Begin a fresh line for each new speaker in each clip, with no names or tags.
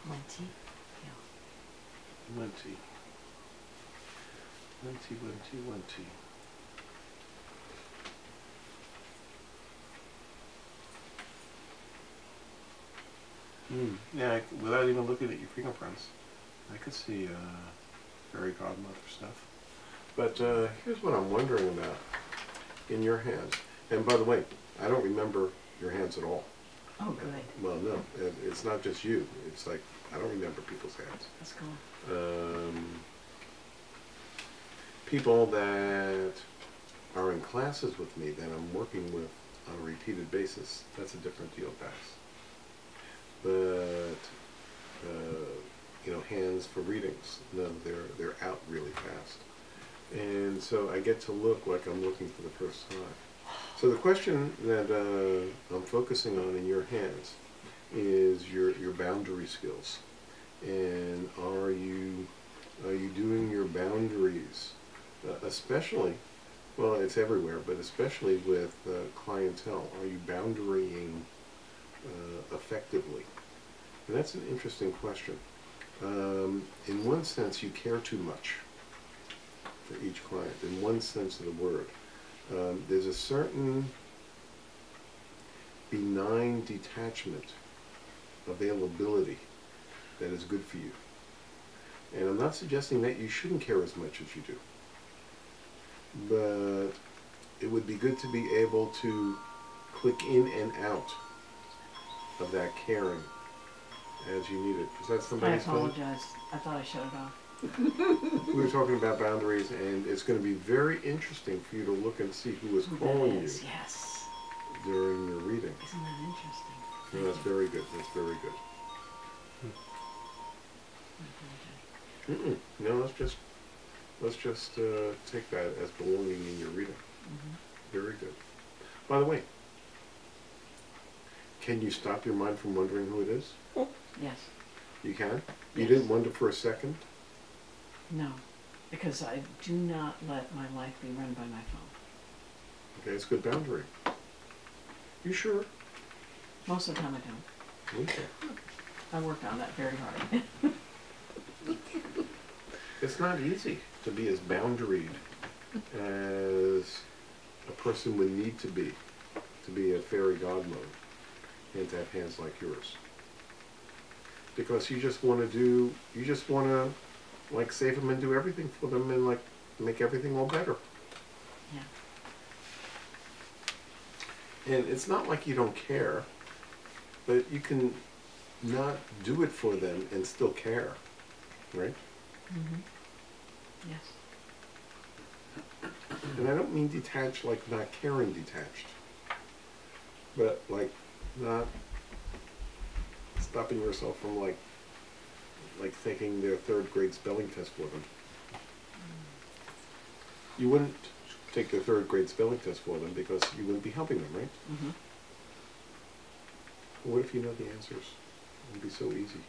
Wenty.
Wenty. Wenty, Wenty, Wenty. Yeah, without even looking at your fingerprints, I could see fairy godmother stuff. But here's what I'm wondering about in your hands. And by the way, I don't remember your hands at all.
Oh, good.
Well, no, it's not just you. It's like, I don't remember people's hands.
That's cool.
People that are in classes with me that I'm working with on a repeated basis, that's a different deal, Pax. But you know, hands for readings, no, they're out really fast, and so I get to look like I'm looking for the first time. So the question that I'm focusing on in your hands is your boundary skills, and are you doing your boundaries, especially, well, it's everywhere, but especially with clientele, are you boundarying effectively? And that's an interesting question. In one sense, you care too much for each client, in one sense of the word. There's a certain benign detachment, availability, that is good for you. And I'm not suggesting that you shouldn't care as much as you do, but it would be good to be able to click in and out of that caring as you need it. Is that somebody's phone?
I apologize. I thought I shut it off.
We were talking about boundaries, and it's going to be very interesting for you to look and see who is calling you
yes.
during your reading.
Isn't that interesting?
No, that's very good. That's very good. No, let's just take that as belonging in your reading. Very good. By the way, can you stop your mind from wondering who it is?
Yes.
You can?
Yes.
You didn't wonder for a second?
No, because I do not let my life be run by my phone.
Okay, it's a good boundary. You sure?
Most of the time I don't.
Okay.
I worked on that very hard.
It's not easy to be as boundaried as a person would need to be a fairy godmother, and to have hands like yours. Because you just want to like save them and do everything for them and like make everything all better.
Yeah.
And it's not like you don't care, but you can not do it for them and still care, right?
Yes.
And I don't mean detached like not caring detached, but like not stopping yourself from like taking their third grade spelling test for them. You wouldn't take their third grade spelling test for them because you wouldn't be helping them, right? What if you know the answers? It would be so easy.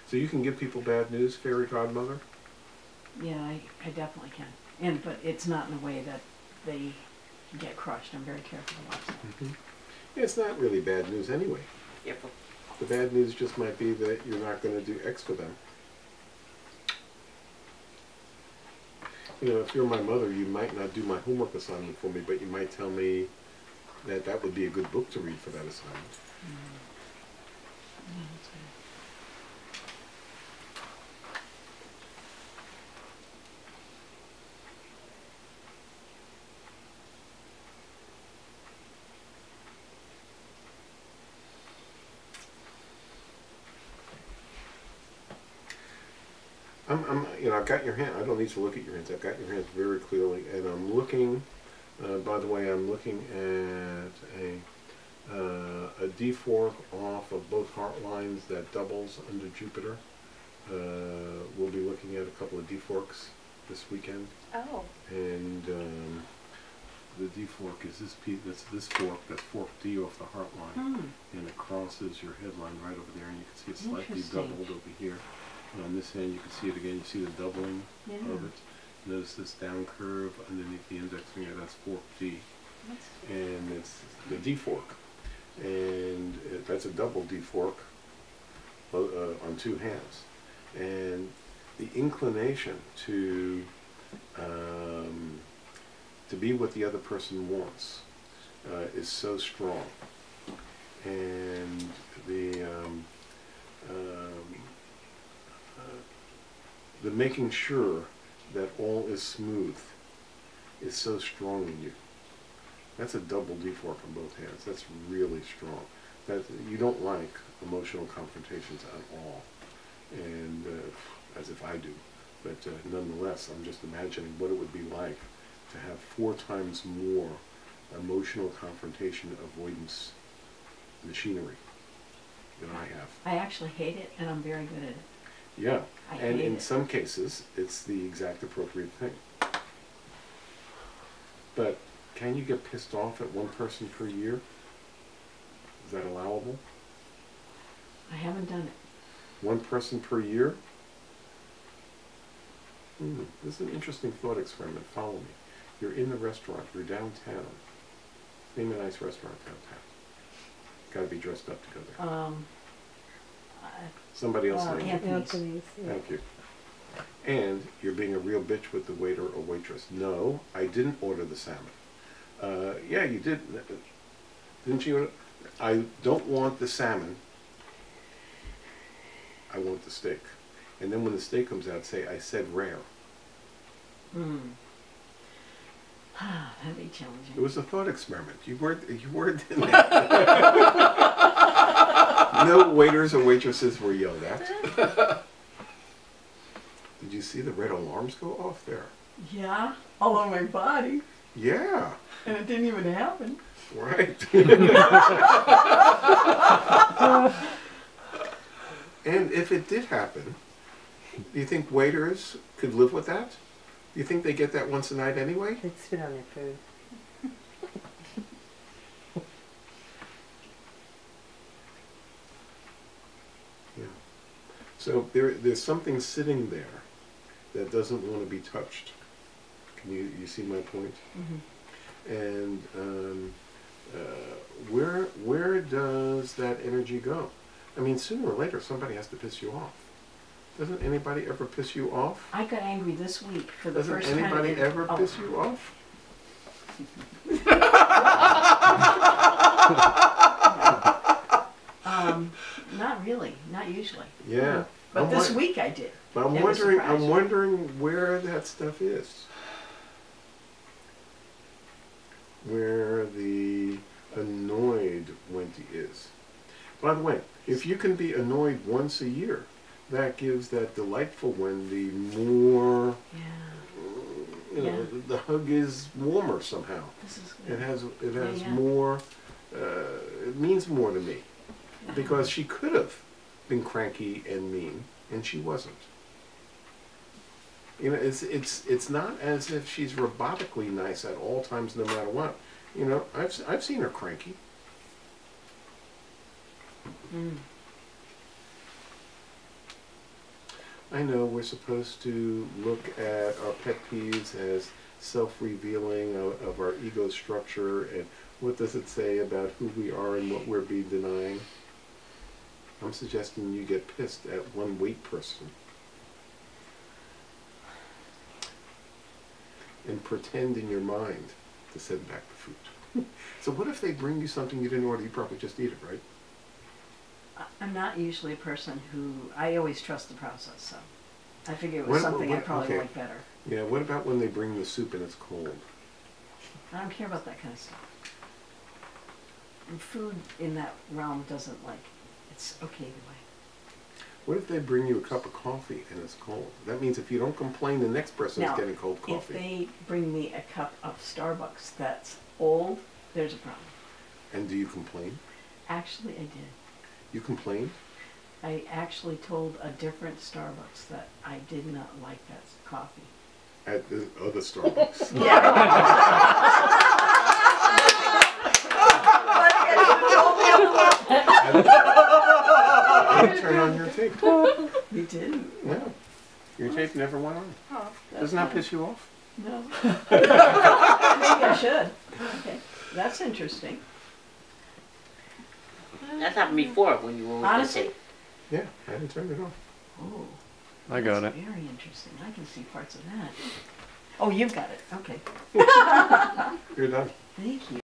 So you can give people bad news, fairy godmother?
Yeah, I definitely can. But it's not in a way that they get crushed. I'm very careful about that.
Yeah, it's not really bad news anyway.
Yep.
The bad news just might be that you're not going to do X for them. You know, if you're my mother, you might not do my homework assignment for me, but you might tell me that that would be a good book to read for that assignment.
Yeah, that's good.
You know, I've got your hand. I don't need to look at your hands. I've got your hands very clearly, and I'm looking. By the way, I'm looking at a D fork off of both heart lines that doubles under Jupiter. We'll be looking at a couple of D forks this weekend.
Oh.
And the D fork is this piece. That's this fork. That's fork D off the heart line, and it crosses your headline right over there, and you can see it slightly doubled over here. And on this end, you can see it again. You see the doubling of it. Notice this down curve underneath the index finger. That's fork D, and it's the D fork, and that's a double D fork on two hands, and the inclination to be what the other person wants is so strong, and the making sure that all is smooth is so strong in you. That's a double D fork on both hands. That's really strong. That you don't like emotional confrontations at all, and as if I do. But nonetheless, I'm just imagining what it would be like to have 4 times more emotional confrontation avoidance machinery than I have.
I actually hate it, and I'm very good at it.
Yeah,
I
and
hate
in
it.
some cases, it's the exact appropriate thing. But can you get pissed off at one person per year? Is that allowable?
I haven't done it.
One person per year? This is an interesting thought experiment. Follow me. You're in the restaurant. You're downtown. Name a nice restaurant downtown. Got to be dressed up to go there. Somebody else name it.
Anthony's.
Yeah.
Thank you. And you're being a real bitch with the waiter or waitress. No, I didn't order the salmon. Yeah, you did. Didn't you? I don't want the salmon. I want the steak. And then when the steak comes out, say, I said rare.
That'd be challenging.
It was a thought experiment. You weren't in there. No waiters or waitresses were yelled at. Did you see the red alarms go off there?
Yeah, all on my body,
Yeah,
and it didn't even happen.
right. And if it did happen, do you think waiters could live with that? Do you think they get that once a night anyway?
They'd spit on their food.
Yeah. So there's something sitting there that doesn't want to be touched. Can you see my point? And where does that energy go? I mean, sooner or later somebody has to piss you off. Doesn't anybody ever piss you off?
I got angry this week for the
Doesn't
first time.
anybody
in-
ever
oh.
piss you off?
Not really, not usually.
Yeah.
But
I'm
this
won-
week I did.
But I'm
It was
wondering
surprising.
where that stuff is. Where the annoyed Wenty is. By the way, if you can be annoyed once a year, that gives that delightful Wendy more,
Yeah,
you know,
Yeah.
the hug is warmer somehow.
this is
It
good.
has
Yeah.
more, it means more to me.
Yeah.
Because she could have been cranky and mean, and she wasn't. You know, it's not as if she's robotically nice at all times, no matter what. You know, I've seen her cranky.
Mm.
I know we're supposed to look at our pet peeves as self-revealing of our ego structure, and what does it say about who we are and what we're being denying. I'm suggesting you get pissed at one weight person and pretend in your mind to send back the food. So what if they bring you something you didn't order? You probably just eat it, right?
I'm not usually a person who, I always trust the process, so I figure it
What-
was something I
what-
probably
okay.
like better.
Yeah, what about when they bring the soup and it's cold?
I don't care about that kind of stuff. And food in that realm doesn't like, it's okay either way.
What if they bring you a cup of coffee and it's cold? That means if you don't complain, the next person is
Now,
getting cold
If
coffee.
they bring me a cup of Starbucks that's old, there's a problem.
And do you complain?
Actually, I did.
You complain?
I actually told a different Starbucks that I did not like that coffee.
At the other Starbucks. You turn on your tape.
You didn't?
No. Your tape never went on.
Oh,
Doesn't that piss you off?
No. Maybe I should. Okay, that's interesting.
That's happened before when you were with
Honestly?
the tape.
Yeah, I didn't turn it off.
Oh.
I got
that's
it.
Very interesting. I can see parts of that. Oh, you've got it. Okay.
You're done.
Thank you.